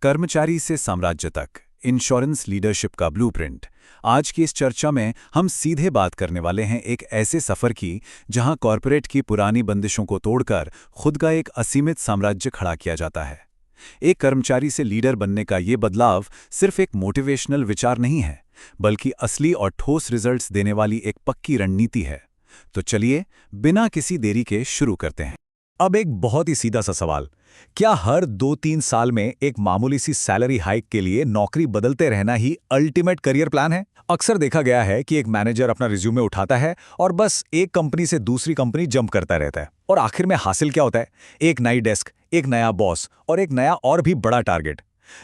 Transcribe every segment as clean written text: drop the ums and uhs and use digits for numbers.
कर्मचारी से साम्राज्य तक इंश्योरेंस लीडरशिप का ब्लूप्रिंट। आज की इस चर्चा में हम सीधे बात करने वाले हैं एक ऐसे सफर की जहां कॉरपोरेट की पुरानी बंदिशों को तोड़कर खुद का एक असीमित साम्राज्य खड़ा किया जाता है। एक कर्मचारी से लीडर बनने का ये बदलाव सिर्फ एक मोटिवेशनल विचार नहीं है, बल्कि असली और ठोस रिजल्ट्स देने वाली एक पक्की रणनीति है। तो चलिए बिना किसी देरी के शुरू करते हैं। अब एक बहुत ही सीधा सा सवाल, क्या हर 2-3 साल में एक मामूली सी सैलरी हाइक के लिए नौकरी बदलते रहना ही अल्टीमेट करियर प्लान है? अक्सर देखा गया है कि एक मैनेजर अपना रिज्यूमे उठाता है और बस एक कंपनी से दूसरी कंपनी जंप करता रहता है, और आखिर में हासिल क्या होता है? एक नई डेस्क, एक नया बॉस और एक नया और भी बड़ा टारगेट।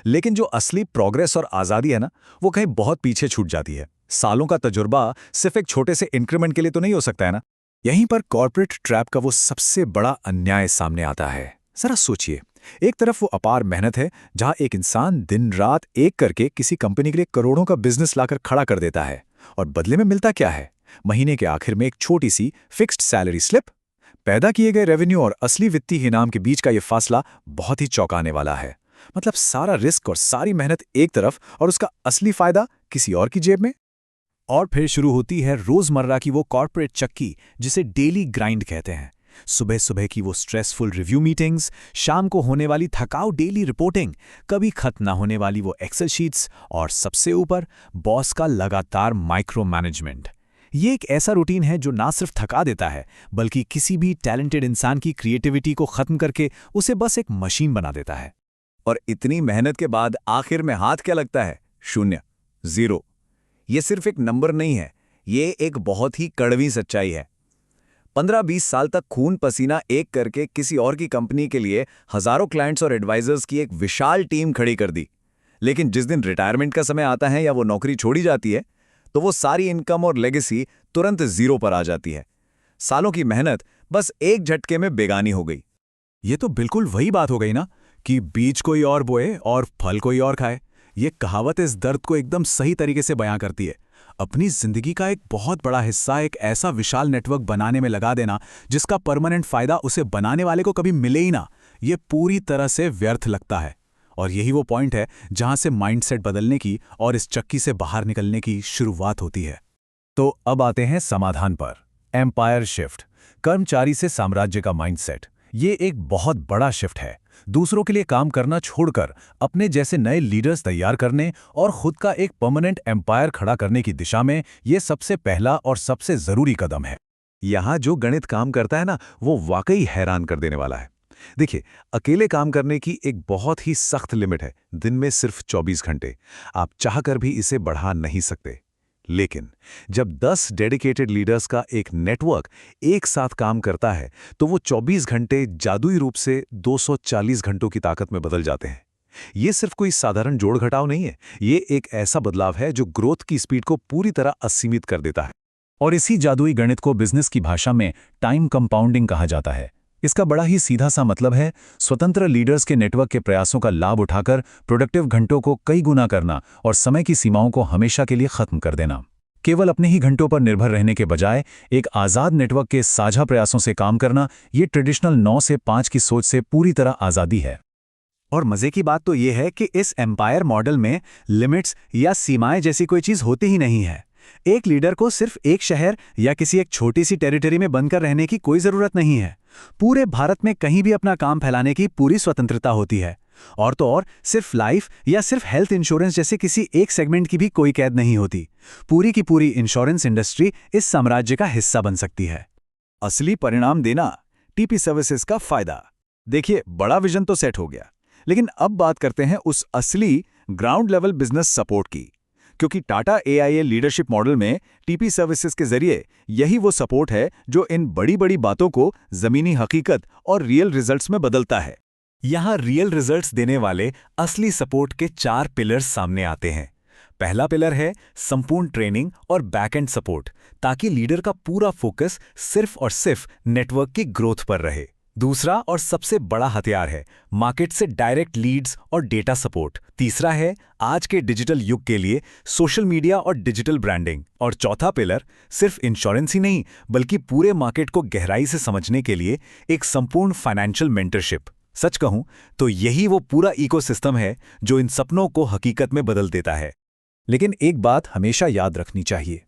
लेकिन जो असली प्रोग्रेस और आज़ादी है ना, वो कहीं बहुत पीछे छूट जाती है। सालों का तजुर्बा सिर्फ एक छोटे से इंक्रीमेंट के लिए तो नहीं हो सकता है ना। यहीं पर कॉर्पोरेट ट्रैप का वो सबसे बड़ा अन्याय सामने आता है। जरा सोचिए, एक तरफ वो अपार मेहनत है जहां एक इंसान दिन रात एक करके किसी कंपनी के लिए करोड़ों का बिजनेस लाकर खड़ा कर देता है, और बदले में मिलता क्या है? महीने के आखिर में एक छोटी सी फिक्स्ड सैलरी स्लिप। पैदा किए गए रेवेन्यू और असली वित्तीय इनाम के बीच का ये फासला बहुत ही चौंकाने वाला है। मतलब सारा रिस्क और सारी मेहनत एक तरफ, और उसका असली फायदा किसी और की जेब में। और फिर शुरू होती है रोजमर्रा की वो कॉर्पोरेट चक्की जिसे डेली ग्राइंड कहते हैं। सुबह सुबह की वो स्ट्रेसफुल रिव्यू मीटिंग्स, शाम को होने वाली थकाऊ डेली रिपोर्टिंग, कभी खत्म ना होने वाली वो एक्सेल शीट्स, और सबसे ऊपर बॉस का लगातार माइक्रो मैनेजमेंट। ये एक ऐसा रूटीन है जो ना सिर्फ थका देता है, बल्कि किसी भी टैलेंटेड इंसान की क्रिएटिविटी को खत्म करके उसे बस एक मशीन बना देता है। और इतनी मेहनत के बाद आखिर में हाथ क्या लगता है? शून्य, जीरो। ये सिर्फ एक नंबर नहीं है, ये एक बहुत ही कड़वी सच्चाई है। 15-20 साल तक खून पसीना एक करके किसी और की कंपनी के लिए हजारों क्लाइंट्स और एडवाइजर्स की एक विशाल टीम खड़ी कर दी। लेकिन जिस दिन रिटायरमेंट का समय आता है या वो नौकरी छोड़ी जाती है, तो वो सारी इनकम और लेगेसी तुरंत जीरो पर आ जाती है। सालों की मेहनत बस एक झटके में बेगानी हो गई। ये तो बिल्कुल वही बात हो गई ना कि बीज कोई और बोए और फल कोई और खाए। ये कहावत इस दर्द को एकदम सही तरीके से बयां करती है। अपनी जिंदगी का एक बहुत बड़ा हिस्सा एक ऐसा विशाल नेटवर्क बनाने में लगा देना जिसका परमानेंट फायदा उसे बनाने वाले को कभी मिले ही ना, ये पूरी तरह से व्यर्थ लगता है। और यही वो पॉइंट है जहां से माइंडसेट बदलने की और इस चक्की से बाहर निकलने की शुरुआत होती है। तो अब आते हैं समाधान पर। एम्पायर शिफ्ट, कर्मचारी से साम्राज्य का माइंडसेट। ये एक बहुत बड़ा शिफ्ट है। दूसरों के लिए काम करना छोड़कर अपने जैसे नए लीडर्स तैयार करने और खुद का एक परमानेंट एम्पायर खड़ा करने की दिशा में ये सबसे पहला और सबसे जरूरी कदम है। यहाँ जो गणित काम करता है ना, वो वाकई हैरान कर देने वाला है। देखिए, अकेले काम करने की एक बहुत ही सख्त लिमिट है, दिन में सिर्फ 24 घंटे। आप चाहकर भी इसे बढ़ा नहीं सकते। लेकिन जब 10 डेडिकेटेड लीडर्स का एक नेटवर्क एक साथ काम करता है, तो वो 24 घंटे जादुई रूप से 240 घंटों की ताकत में बदल जाते हैं। ये सिर्फ कोई साधारण जोड़ घटाव नहीं है, ये एक ऐसा बदलाव है जो ग्रोथ की स्पीड को पूरी तरह असीमित कर देता है। और इसी जादुई गणित को बिजनेस की भाषा में टाइम कंपाउंडिंग कहा जाता है। इसका बड़ा ही सीधा सा मतलब है स्वतंत्र लीडर्स के नेटवर्क के प्रयासों का लाभ उठाकर प्रोडक्टिव घंटों को कई गुना करना और समय की सीमाओं को हमेशा के लिए खत्म कर देना। केवल अपने ही घंटों पर निर्भर रहने के बजाय एक आज़ाद नेटवर्क के साझा प्रयासों से काम करना, ये ट्रेडिशनल 9 से 5 की सोच से पूरी तरह आज़ादी है। और मजे की बात तो ये है कि इस एम्पायर मॉडल में लिमिट्स या सीमाएं जैसी कोई चीज होती ही नहीं है। एक लीडर को सिर्फ एक शहर या किसी एक छोटी सी टेरिटरी में बनकर रहने की कोई जरूरत नहीं है। पूरे भारत में कहीं भी अपना काम फैलाने की पूरी स्वतंत्रता होती है। और तो और सिर्फ लाइफ या सिर्फ हेल्थ इंश्योरेंस जैसे किसी एक सेगमेंट की भी कोई कैद नहीं होती। पूरी की पूरी इंश्योरेंस इंडस्ट्री इस साम्राज्य का हिस्सा बन सकती है। असली परिणाम देना, टीपी सर्विसेज का फायदा। देखिए, बड़ा विजन तो सेट हो गया, लेकिन अब बात करते हैं उस असली ग्राउंड लेवल बिजनेस सपोर्ट की। क्योंकि टाटा एआईए लीडरशिप मॉडल में टीपी सर्विसेज के जरिए यही वो सपोर्ट है जो इन बड़ी बड़ी बातों को जमीनी हकीकत और रियल रिजल्ट्स में बदलता है। यहाँ रियल रिजल्ट्स देने वाले असली सपोर्ट के 4 पिलर्स सामने आते हैं। पहला पिलर है संपूर्ण ट्रेनिंग और बैकएंड सपोर्ट, ताकि लीडर का पूरा फोकस सिर्फ और सिर्फ नेटवर्क की ग्रोथ पर रहे। दूसरा और सबसे बड़ा हथियार है मार्केट से डायरेक्ट लीड्स और डेटा सपोर्ट। तीसरा है आज के डिजिटल युग के लिए सोशल मीडिया और डिजिटल ब्रांडिंग। और चौथा पिलर सिर्फ इंश्योरेंस ही नहीं, बल्कि पूरे मार्केट को गहराई से समझने के लिए एक संपूर्ण फाइनेंशियल मेंटरशिप। सच कहूं तो यही वो पूरा इकोसिस्टम है जो इन सपनों को हकीकत में बदल देता है। लेकिन एक बात हमेशा याद रखनी चाहिए,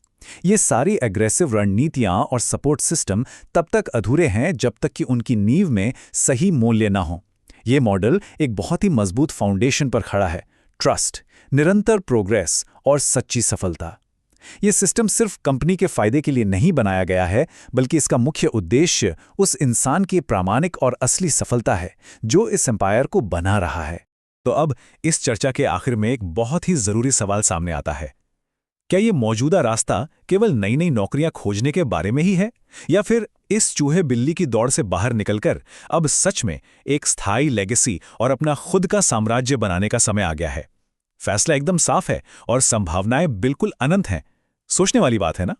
ये सारी एग्रेसिव रणनीतियां और सपोर्ट सिस्टम तब तक अधूरे हैं जब तक कि उनकी नींव में सही मूल्य ना हो। ये मॉडल एक बहुत ही मजबूत फाउंडेशन पर खड़ा है, ट्रस्ट, निरंतर प्रोग्रेस और सच्ची सफलता। ये सिस्टम सिर्फ कंपनी के फायदे के लिए नहीं बनाया गया है, बल्कि इसका मुख्य उद्देश्य उस इंसान की प्रामाणिक और असली सफलता है जो इस एम्पायर को बना रहा है। तो अब इस चर्चा के आखिर में एक बहुत ही जरूरी सवाल सामने आता है, क्या ये मौजूदा रास्ता केवल नई नई नौकरियां खोजने के बारे में ही है, या फिर इस चूहे बिल्ली की दौड़ से बाहर निकलकर अब सच में एक स्थायी लेगेसी और अपना खुद का साम्राज्य बनाने का समय आ गया है? फैसला एकदम साफ है और संभावनाएं बिल्कुल अनंत हैं। सोचने वाली बात है ना?